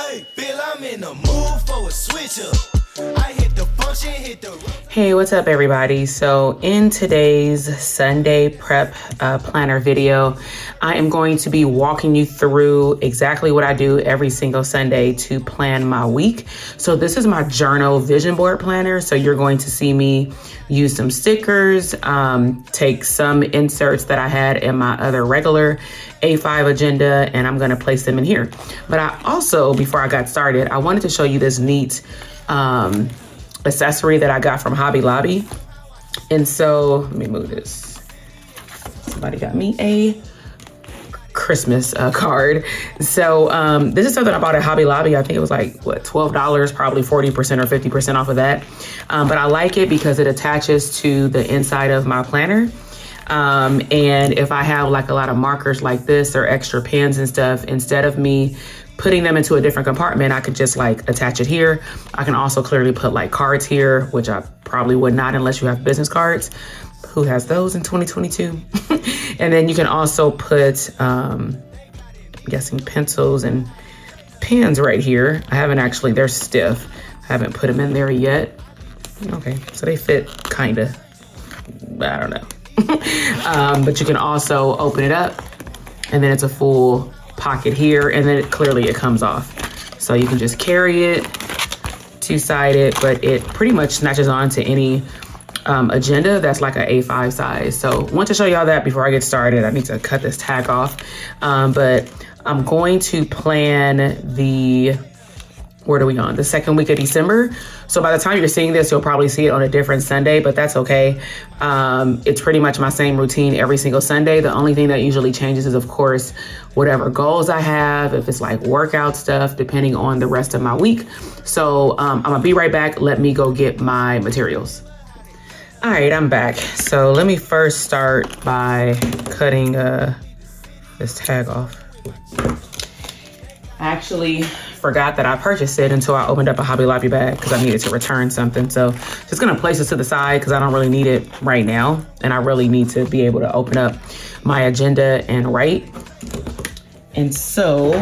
Hey, feel I'm in the mood for a switch up. I hit the function, hit the... Hey, what's up everybody? So in today's Sunday prep planner video, I am going to be walking you through exactly what I do every single Sunday to plan my week. So this is my journal vision board planner. So you're going to see me use some stickers, take some inserts that I had in my other regular A5 agenda, and I'm going to place them in here. But I also, before I got started, I wanted to show you this neat accessory that I got from Hobby Lobby. And so let me move this. Somebody got me a Christmas card. So this is something I bought at Hobby Lobby. I think it was like, what, $12, probably 40% or 50% off of that. But I like it because it attaches to the inside of my planner. And if I have like a lot of markers like this or extra pens and stuff, instead of me putting them into a different compartment, I could just like attach it here. I can also clearly put like cards here, which I probably would not unless you have business cards. Who has those in 2022? And then you can also put, I'm guessing pencils and pens right here. I haven't actually, they're stiff. I haven't put them in there yet. Okay, so they fit kinda, I don't know. But you can also open it up and then it's a full pocket here, and then clearly it comes off. So you can just carry it, two-sided, but it pretty much snatches onto any agenda that's like an A5 size. So I want to show y'all that before I get started. I need to cut this tag off. But I'm going to plan the second week of December. So by the time you're seeing this, you'll probably see it on a different Sunday, but that's okay. It's pretty much my same routine every single Sunday. The only thing that usually changes is, of course, whatever goals I have, if it's like workout stuff, depending on the rest of my week. So I'm gonna be right back. Let me go get my materials. All right, I'm back. So let me first start by cutting this tag off. I actually forgot that I purchased it until I opened up a Hobby Lobby bag because I needed to return something. So just gonna place this to the side because I don't really need it right now. And I really need to be able to open up my agenda and write. And so,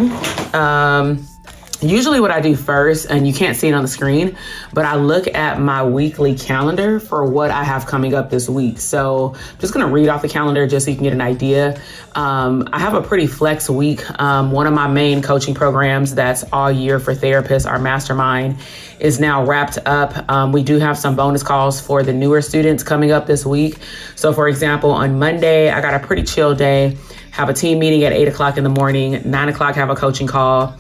usually what I do first, and you can't see it on the screen, but I look at my weekly calendar for what I have coming up this week. So I'm just gonna read off the calendar just so you can get an idea. I have a pretty flex week. One of my main coaching programs that's all year for therapists, our mastermind, is now wrapped up. We do have some bonus calls for the newer students coming up this week. So for example, on Monday, I got a pretty chill day, have a team meeting at 8 o'clock in the morning, 9 o'clock have a coaching call.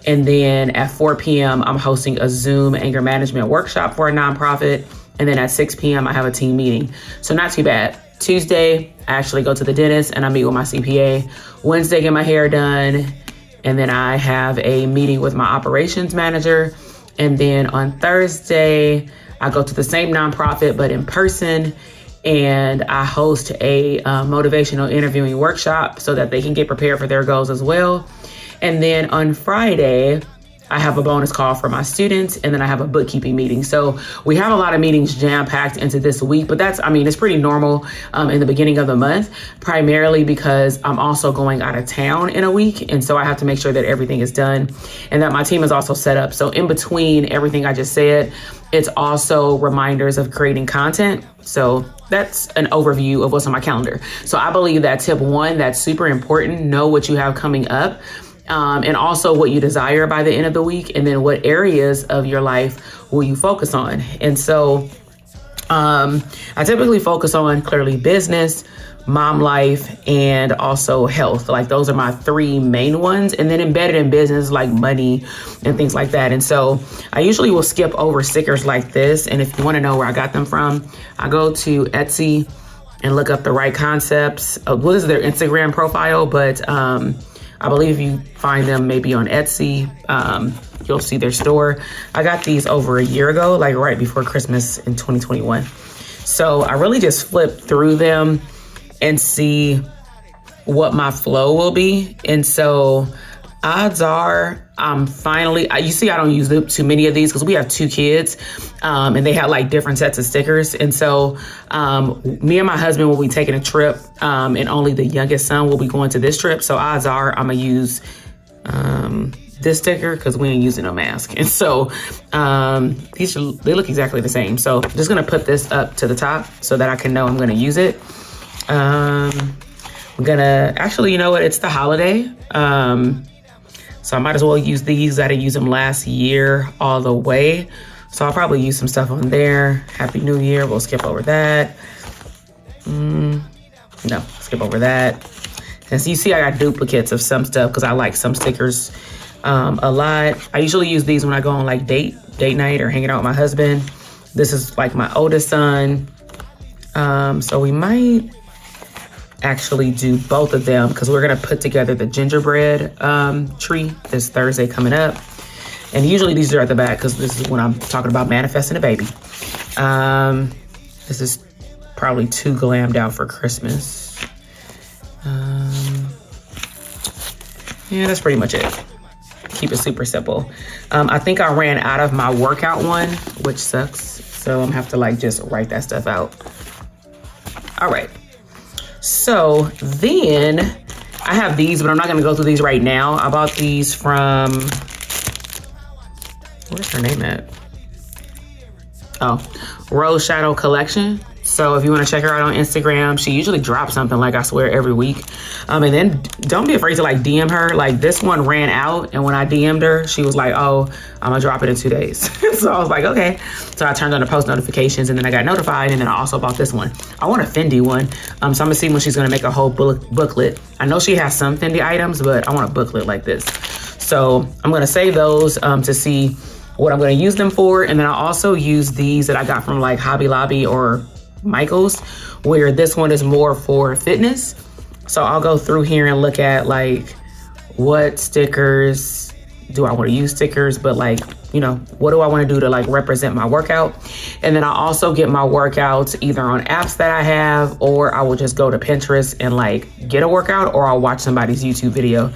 And then at 4 p.m., I'm hosting a Zoom anger management workshop for a nonprofit. And then at 6 p.m., I have a team meeting. So not too bad. Tuesday, I actually go to the dentist and I meet with my CPA. Wednesday, get my hair done. And then I have a meeting with my operations manager. And then on Thursday, I go to the same nonprofit, but in person. And I host a motivational interviewing workshop so that they can get prepared for their goals as well. And then on Friday, I have a bonus call for my students, and then I have a bookkeeping meeting. So we have a lot of meetings jam-packed into this week, but it's pretty normal in the beginning of the month, primarily because I'm also going out of town in a week. And so I have to make sure that everything is done and that my team is also set up. So in between everything I just said, it's also reminders of creating content. So that's an overview of what's on my calendar. So I believe that tip one, that's super important. Know what you have coming up. And also what you desire by the end of the week, and then what areas of your life will you focus on. And so I typically focus on clearly business, mom life, and also health. Like those are my three main ones. And then embedded in business, like money and things like that. And so I usually will skip over stickers like this. And if you want to know where I got them from, I go to Etsy and look up the right concepts. What is their Instagram profile? But I believe if you find them maybe on Etsy, you'll see their store. I got these over a year ago, like right before Christmas in 2021. So I really just flip through them and see what my flow will be. And so odds are I'm finally, you see, I don't use too many of these because we have two kids and they had like different sets of stickers. And so me and my husband will be taking a trip and only the youngest son will be going to this trip. So odds are I'm gonna use this sticker because we ain't using a mask. And so they look exactly the same. So I'm just gonna put this up to the top so that I can know I'm gonna use it. I'm gonna, actually, you know what? It's the holiday. So I might as well use these. I didn't use them last year all the way. So I'll probably use some stuff on there. Happy New Year. We'll skip over that. No, skip over that. And so you see I got duplicates of some stuff because I like some stickers a lot. I usually use these when I go on like date night or hanging out with my husband. This is like my oldest son. So we might actually do both of them because we're gonna put together the gingerbread tree this Thursday coming up. And usually these are at the back because this is when I'm talking about manifesting a baby. This is probably too glammed out for Christmas. Yeah, that's pretty much it. Keep it super simple. I think I ran out of my workout one, which sucks. So I'm gonna have to like just write that stuff out. All right. So then I have these, but I'm not gonna go through these right now. I bought these from, where's her name at? Oh, Rose Shadow Collection. So if you want to check her out on Instagram, she usually drops something like, I swear, every week. And then don't be afraid to like DM her. Like this one ran out, and when I DM'd her, she was like, oh, I'm gonna drop it in 2 days. So I was like, okay. So I turned on the post notifications, and then I got notified, and then I also bought this one. I want a Fendi one. So I'm gonna see when she's gonna make a whole booklet. I know she has some Fendi items, but I want a booklet like this. So I'm gonna save those to see what I'm gonna use them for. And then I'll also use these that I got from like Hobby Lobby or Michael's, where this one is more for fitness. So I'll go through here and look at like what stickers do I want to use stickers, but like, you know, what do I want to do to like represent my workout? And then I'll also get my workouts either on apps that I have, or I will just go to Pinterest and like get a workout, or I'll watch somebody's YouTube video.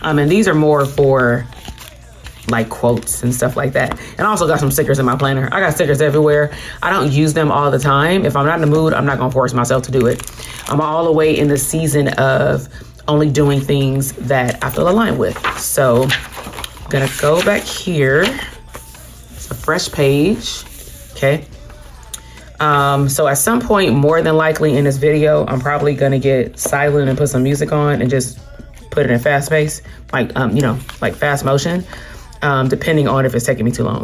And these are more for like quotes and stuff like that. And I also got some stickers in my planner. I got stickers everywhere. I don't use them all the time. If I'm not in the mood, I'm not gonna force myself to do it. I'm all the way in the season of only doing things that I feel aligned with. So I'm gonna go back here. It's a fresh page, okay? So at some point, more than likely in this video, I'm probably gonna get silent and put some music on and just put it in fast pace, like, you know, like fast motion. Depending on if it's taking me too long.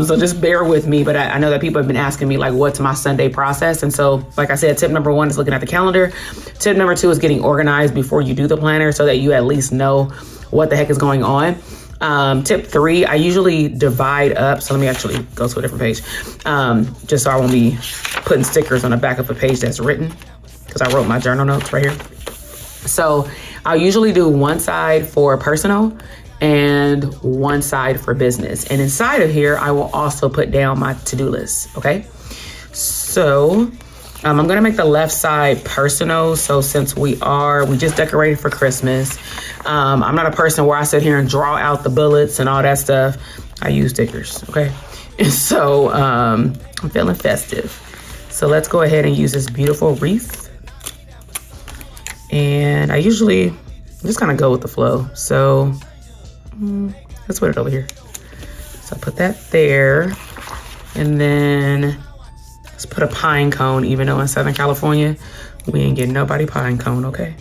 So just bear with me, but I know that people have been asking me like, what's my Sunday process? And so, like I said, tip number 1 is looking at the calendar. Tip number 2 is getting organized before you do the planner so that you at least know what the heck is going on. Tip 3, I usually divide up. So let me actually go to a different page, just so I won't be putting stickers on the back of a page that's written, because I wrote my journal notes right here. So I'll usually do one side for personal and one side for business. And inside of here, I will also put down my to-do list, okay? So I'm gonna make the left side personal. So since we just decorated for Christmas, I'm not a person where I sit here and draw out the bullets and all that stuff. I use stickers, okay? And so I'm feeling festive. So let's go ahead and use this beautiful wreath. And I usually just kind of go with the flow. So let's put it over here. So put that there. And then let's put a pine cone, even though in Southern California, we ain't getting nobody pine cone, okay?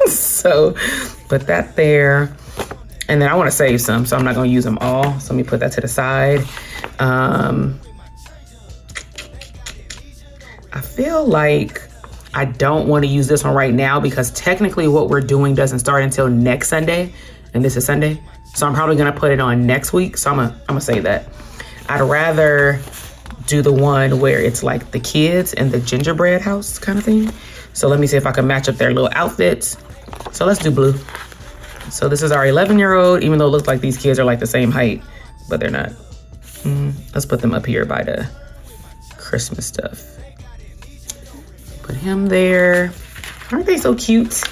So put that there. And then I want to save some, so I'm not going to use them all. So let me put that to the side. I feel like I don't want to use this one right now because technically what we're doing doesn't start until next Sunday. And this is Sunday. So I'm probably gonna put it on next week. So I'm gonna say that. I'd rather do the one where it's like the kids and the gingerbread house kind of thing. So let me see if I can match up their little outfits. So let's do blue. So this is our 11-year-old, even though it looks like these kids are like the same height, but they're not. Let's put them up here by the Christmas stuff. Put him there. Aren't they so cute?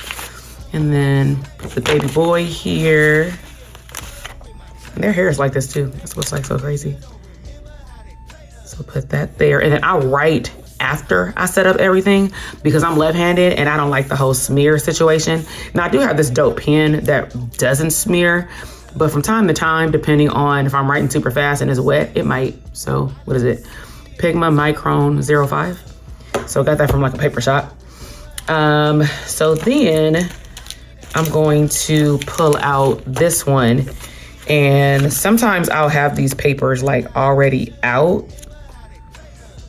And then put the baby boy here. And their hair is like this too. That's what's like so crazy. So put that there. And then I'll write after I set up everything because I'm left-handed and I don't like the whole smear situation. Now I do have this dope pen that doesn't smear, But from time to time, depending on if I'm writing super fast and it's wet, it might. So what is it? Pigma Micron 05. So I got that from like a paper shop. So then I'm going to pull out this one. And sometimes I'll have these papers like already out.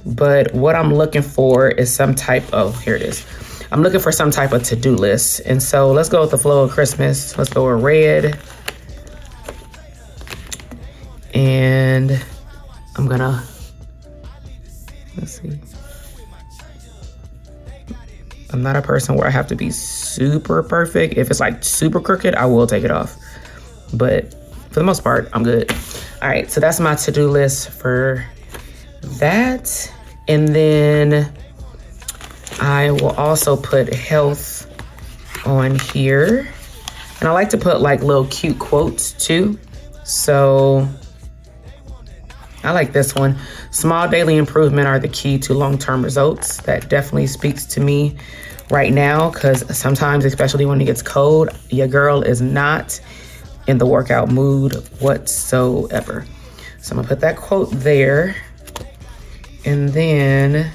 But what I'm looking for is some type of, here it is. I'm looking for some type of to-do list. And so let's go with the flow of Christmas. Let's go with red. And I'm gonna, let's see. I'm not a person where I have to be super perfect. If it's like super crooked, I will take it off. But for the most part, I'm good. All right, so that's my to-do list for that. And then I will also put health on here. And I like to put like little cute quotes too. So I like this one. Small daily improvement are the key to long-term results. That definitely speaks to me right now, because sometimes, especially when it gets cold, your girl is not in the workout mood whatsoever. So I'm gonna put that quote there. And then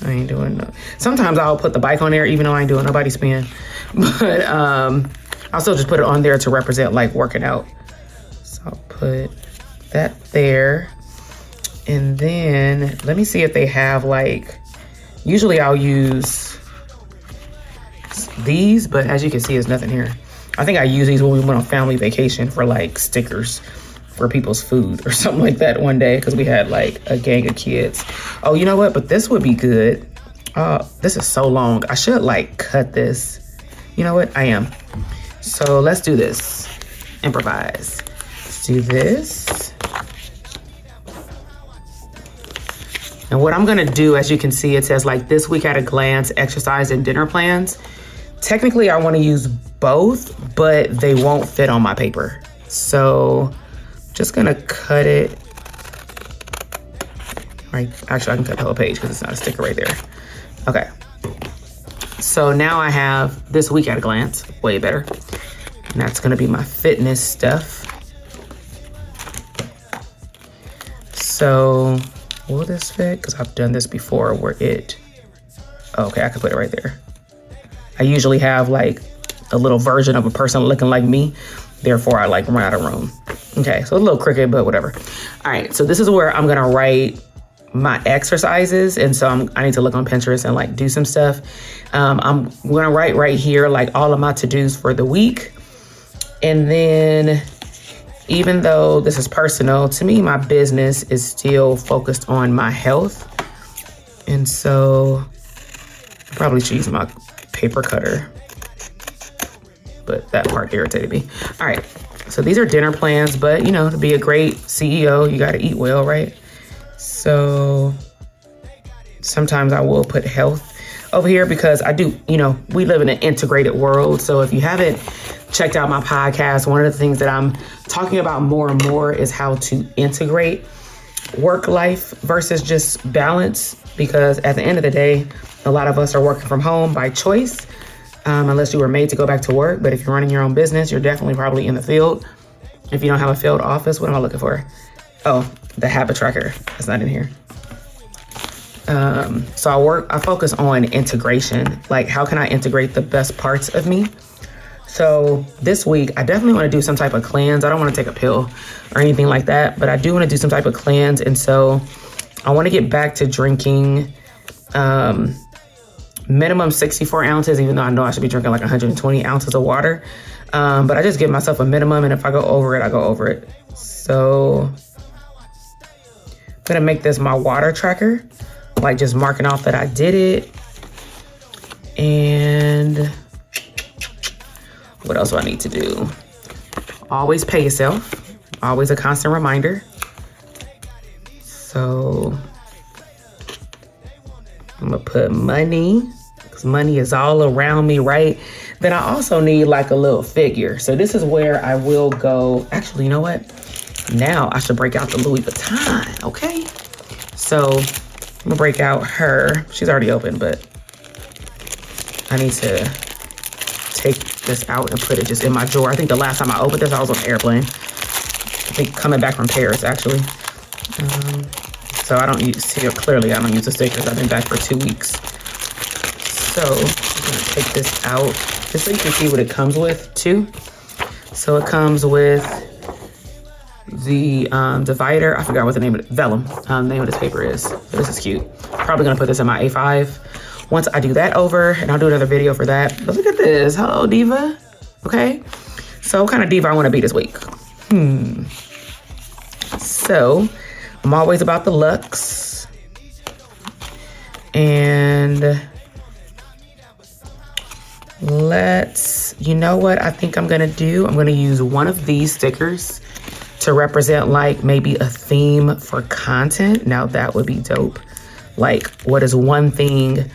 I ain't doing no. Sometimes I'll put the bike on there even though I ain't doing nobody spin. But I'll still just put it on there to represent like working out. So I'll put that there. And then let me see if they have like, usually I'll use these, but as you can see, there's nothing here. I think I use these when we went on family vacation for like stickers for people's food or something like that one day, because we had like a gang of kids. Oh, you know what? But this would be good. This is so long. I should like cut this. You know what? I am. So let's do this. Improvise. Let's do this. And what I'm gonna do, as you can see, it says like this week at a glance, exercise and dinner plans. Technically, I wanna use both, but they won't fit on my paper. So just gonna cut it. Right, actually I can cut the whole page because it's not a sticker right there. Okay. So now I have this week at a glance, way better. And that's gonna be my fitness stuff. So will this fit? Because I've done this before where it, okay, I can put it right there. I usually have like a little version of a person looking like me. Therefore, I like run out of room. Okay, so a little crooked, but whatever. All right, so this is where I'm gonna write my exercises. And so I need to look on Pinterest and like do some stuff. I'm gonna write right here like all of my to-dos for the week. And then even though this is personal, to me, my business is still focused on my health. And so I probably should use my paper cutter, but that part irritated me. All right, so these are dinner plans, but you know, to be a great CEO, you gotta eat well, right? So sometimes I will put health over here because I do, you know, we live in an integrated world. So if you haven't checked out my podcast, one of the things that I'm talking about more and more is how to integrate work life versus just balance. Because at the end of the day, a lot of us are working from home by choice, unless you were made to go back to work. But if you're running your own business, you're definitely probably in the field. If you don't have a field office, what am I looking for? Oh, the habit tracker. That's not in here. So I focus on integration. Like, how can I integrate the best parts of me? So this week, I definitely want to do some type of cleanse. I don't want to take a pill or anything like that, but I do want to do some type of cleanse. And so I want to get back to drinking minimum 64 ounces, even though I know I should be drinking like 120 ounces of water. But I just give myself a minimum, and if I go over it, I go over it. So I'm gonna make this my water tracker, like just marking off that I did it. And what else do I need to do? Always pay yourself. Always a constant reminder. So I'm gonna put money, because money is all around me, right? Then I also need like a little figure. So this is where I will go. Actually, you know what? Now I should break out the Louis Vuitton, okay? So I'm gonna break out her. She's already open, but I need to take this out and put it just in my drawer. I think the last time I opened this, I was on an airplane. I think coming back from Paris, actually. So I don't use, clearly I don't use the stickers. I've been back for 2 weeks. So I'm gonna take this out just so you can see what it comes with too. So it comes with the divider. I forgot what the name of it, vellum, name of this paper is. But this is cute. Probably gonna put this in my A5. Once I do that over, and I'll do another video for that. But look at this, hello diva. Okay, so what kind of diva I wanna be this week? So I'm always about the looks. And you know what I think I'm gonna do? I'm gonna use one of these stickers to represent like maybe a theme for content. Now that would be dope. Like, what is one thing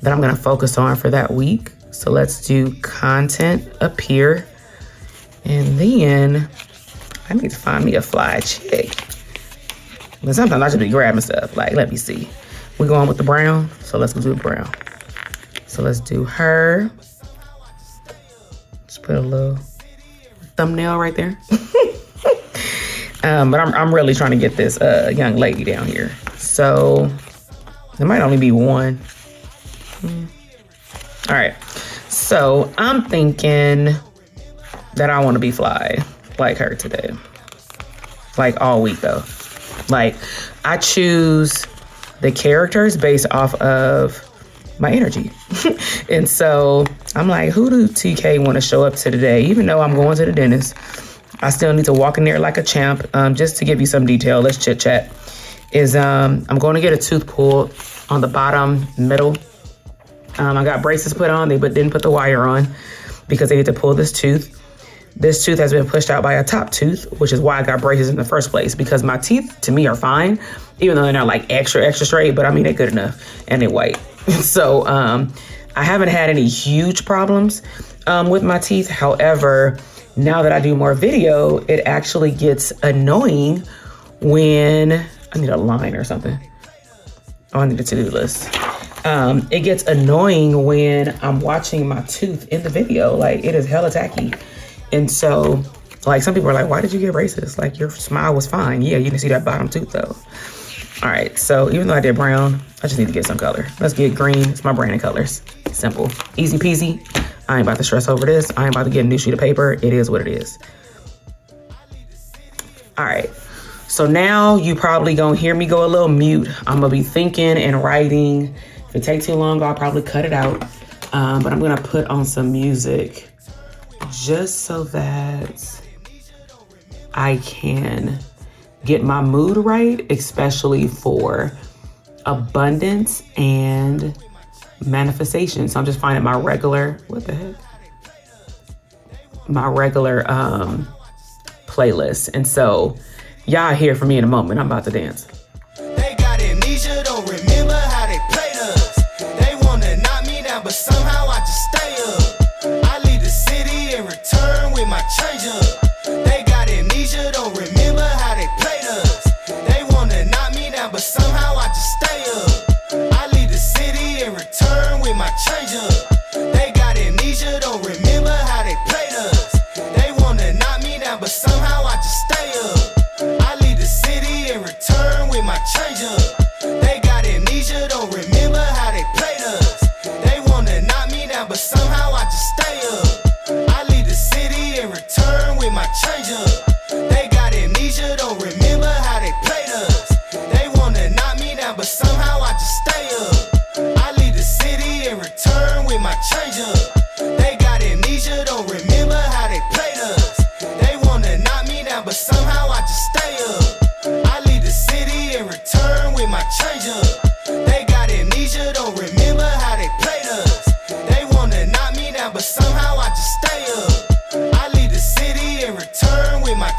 that I'm gonna focus on for that week? So let's do content up here. And then I need to find me a fly chick. But sometimes I just be grabbing stuff. Like, let me see. We're going with the brown, so let's go do the brown. So let's do her. Just put a little thumbnail right there. But I'm really trying to get this young lady down here. So there might only be one. All right. So I'm thinking that I want to be fly like her today. Like all week though. Like I choose the characters based off of my energy. And so I'm like, who do TK want to show up to today? Even though I'm going to the dentist, I still need to walk in there like a champ. Just to give you some detail, let's chit chat. I'm going to get a tooth pulled on the bottom middle. I got braces put on, but didn't put the wire on because they need to pull this tooth. This tooth has been pushed out by a top tooth, which is why I got braces in the first place, because my teeth to me are fine, even though they're not like extra straight, but I mean, they're good enough and they're white. So I haven't had any huge problems with my teeth. However, now that I do more video, it actually gets annoying when I need a line or something. Oh, I need a to-do list. It gets annoying when I'm watching my tooth in the video. Like, it is hella tacky. And so, like, some people are like, why did you get braces? Like, your smile was fine. Yeah, you can see that bottom tooth though. All right, so even though I did brown, I just need to get some color. Let's get green. It's my branding colors. Simple, easy peasy. I ain't about to stress over this. I ain't about to get a new sheet of paper. It is what it is. All right, so now you probably gonna hear me go a little mute. I'm gonna be thinking and writing. If it takes too long, I'll probably cut it out. But I'm gonna put on some music just so that I can get my mood right, especially for abundance and manifestation. So I'm just finding my regular, my regular playlist. And so y'all hear from me in a moment. I'm about to dance. They got amnesia, don't remember how they played us. They wanna knock me down, but somehow I just stay up. I leave the city and return with my change up. They got amnesia, don't remember how they played us. They wanna knock me down, but somehow I just stay up. I leave the city and return with my change up. They got amnesia, don't remember how they played us. They wanna knock me down, but somehow I just stay up. I leave the city and return with my change up. They got amnesia, don't remember how they played us. They wanna knock me down, but somehow I just stay up. I leave the city and return with my change up. They got amnesia, don't remember how they played us. They wanna knock me down, but somehow I just stay up. I leave the city and return with my change up. They got amnesia, don't remember how they played us. They wanna knock me down, but somehow I just stay up. I leave the city and return with my change up. They got amnesia, don't remember how they played us. They wanna knock me down, but somehow I just stay up. I leave the city and return with my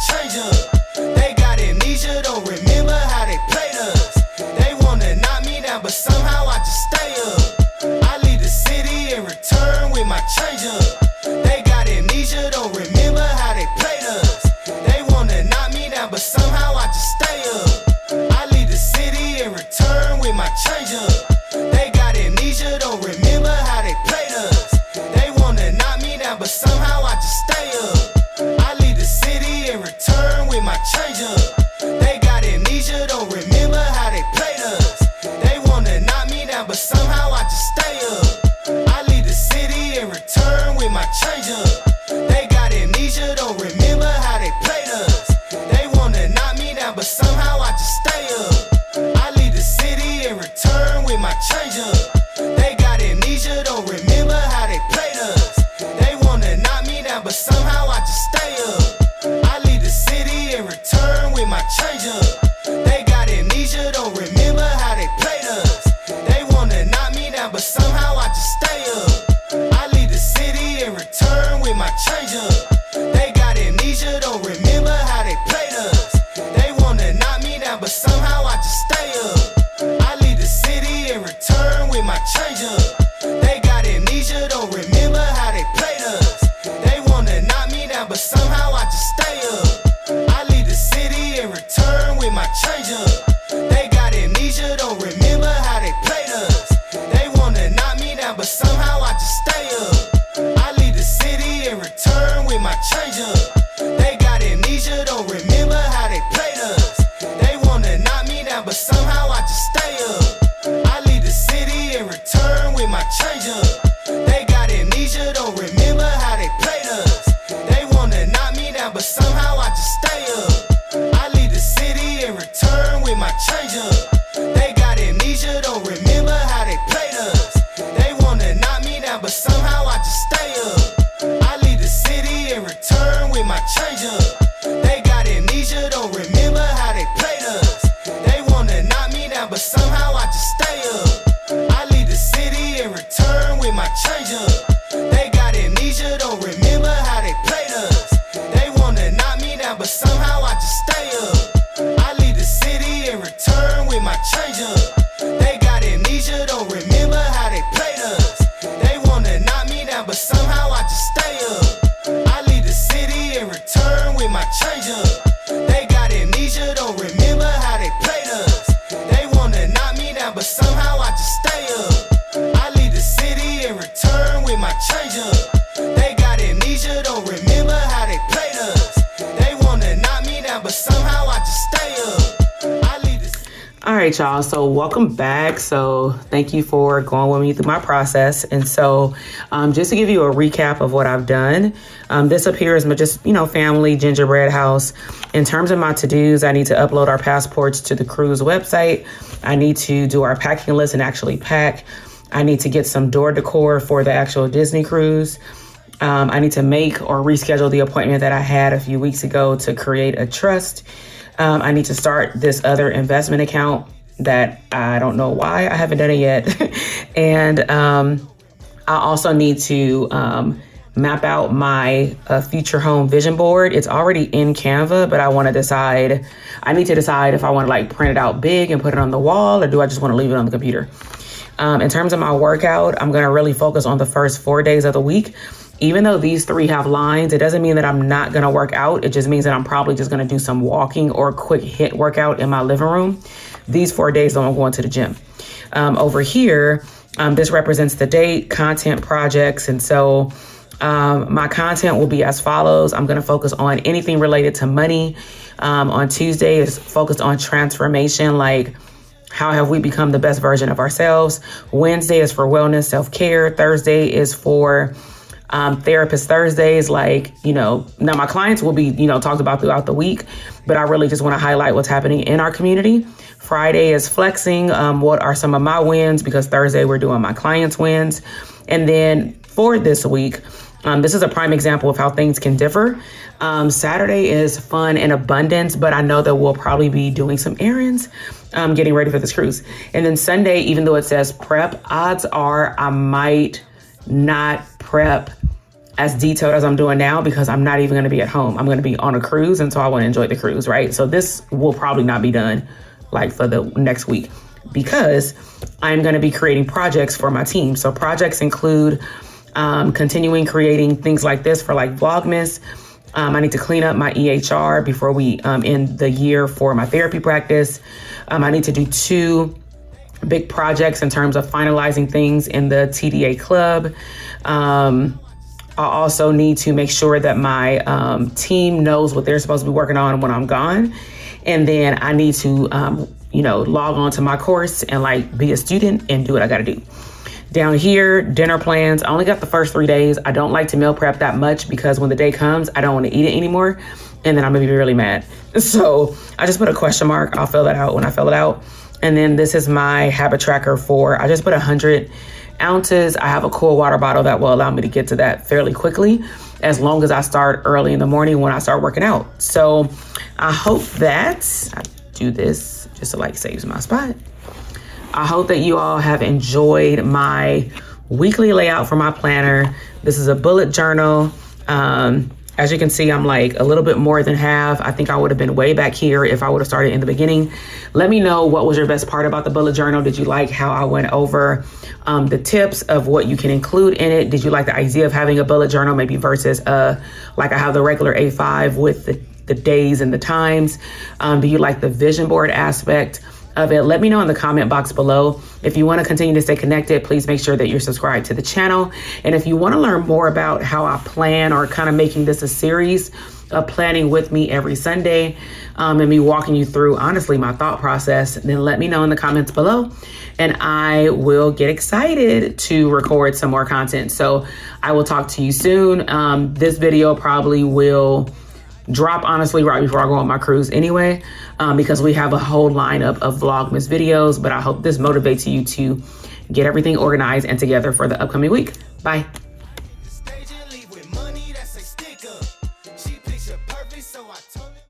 just stay up. I leave the city and return with my change up. They got amnesia, don't remember how they played us. They wanna knock me down, but somehow I just stay up. I leave the city and return with my change up. They got amnesia, don't remember how they played us. They wanna knock me down, but somehow I just stay up. I leave the city and return with my change up. They got amnesia, don't remember how they played us. They wanna knock me down, but somehow I just stay up. I leave the city and return with my change up. They got amnesia, don't remember how they played us. They wanna knock me down, but somehow I just stay up. I leave the city and return with my change up. They got amnesia, don't remember how they played us. They wanna knock me down, but somehow I just stay up. I leave the city and return with my change up. They got amnesia, don't remember how they played us. They wanna knock me down, but somehow I just stay up. I leave the city and return with my change up. They got amnesia, don't remember how they played us. They wanna knock me down, but somehow I just stay up. I leave the city and return with my change up. They got amnesia, don't remember how they played us. They wanna knock me down, but somehow I just stay up. I leave the city and return with my change up. They got amnesia, don't remember how they played us. They wanna knock me down, but somehow I just stay up. I leave the city and return with my change up. They got amnesia, don't remember how they played us. They wanna knock me down, but somehow I just stay up. I leave the city and return with my change up. They got amnesia, don't remember how they played us. They wanna knock me down, but somehow I just stay up. I leave the city and return with my change up. They got amnesia, don't remember how they played us. They wanna knock me down, but somehow I just stay up. I leave the All right, y'all. So welcome back. So thank you for going with me through my process. And so just to give you a recap of what I've done, this up here is my just, family gingerbread house. In terms of my to-dos, I need to upload our passports to the cruise website. I need to do our packing list and actually pack. I need to get some door decor for the actual Disney cruise. I need to make or reschedule the appointment that I had a few weeks ago to create a trust. I need to start this other investment account that I don't know why I haven't done it yet. And I also need to map out my future home vision board. It's already in Canva, but I need to decide if I want to print it out big and put it on the wall, or do I just want to leave it on the computer? In terms of my workout, I'm going to really focus on the first 4 days of the week. Even though these 3 have lines, it doesn't mean that I'm not going to work out. It just means that I'm probably just going to do some walking or a quick HIIT workout in my living room. These 4 days, I'm going to the gym. Over here, this represents the date, content, projects. And so my content will be as follows. I'm going to focus on anything related to money. On Tuesday is focused on transformation, like how have we become the best version of ourselves. Wednesday is for wellness, self-care. Thursday is for therapist Thursdays, now my clients will be, talked about throughout the week, but I really just want to highlight what's happening in our community. Friday is flexing. What are some of my wins? Because Thursday we're doing my clients' wins. And then for this week, this is a prime example of how things can differ. Saturday is fun and abundance, but I know that we'll probably be doing some errands, getting ready for this cruise. And then Sunday, even though it says prep, odds are I might not prep as detailed as I'm doing now, because I'm not even going to be at home. I'm going to be on a cruise, and so I want to enjoy the cruise, right? So this will probably not be done for the next week, because I'm going to be creating projects for my team. So projects include continuing creating things like this for Vlogmas. I need to clean up my EHR before we end the year for my therapy practice. I need to do 2 big projects in terms of finalizing things in the TDA club. I also need to make sure that my team knows what they're supposed to be working on when I'm gone. And then I need to, log on to my course and be a student and do what I got to do. Down here, dinner plans. I only got the first 3 days. I don't like to meal prep that much, because when the day comes, I don't want to eat it anymore. And then I'm going to be really mad. So I just put a question mark. I'll fill that out when I fill it out. And then this is my habit tracker I just put 100 ounces. I have a cool water bottle that will allow me to get to that fairly quickly. as long as I start early in the morning when I start working out. So I hope that I do this just to like saves my spot. I hope that you all have enjoyed my weekly layout for my planner. This is a bullet journal. As you can see, I'm like a little bit more than half. I think I would have been way back here if I would have started in the beginning. Let me know what was your best part about the bullet journal. Did you like how I went over the tips of what you can include in it? Did you like the idea of having a bullet journal maybe versus like I have the regular A5 with the days and the times? Do you like the vision board aspect of it? Let me know in the comment box below. If you want to continue to stay connected, please make sure that you're subscribed to the channel. And if you want to learn more about how I plan, or kind of making this a series of planning with me every Sunday, and me walking you through, honestly, my thought process, then let me know in the comments below, and I will get excited to record some more content. So I will talk to you soon. This video probably will drop honestly right before I go on my cruise anyway, because we have a whole lineup of Vlogmas videos, but I hope this motivates you to get everything organized and together for the upcoming week. Bye.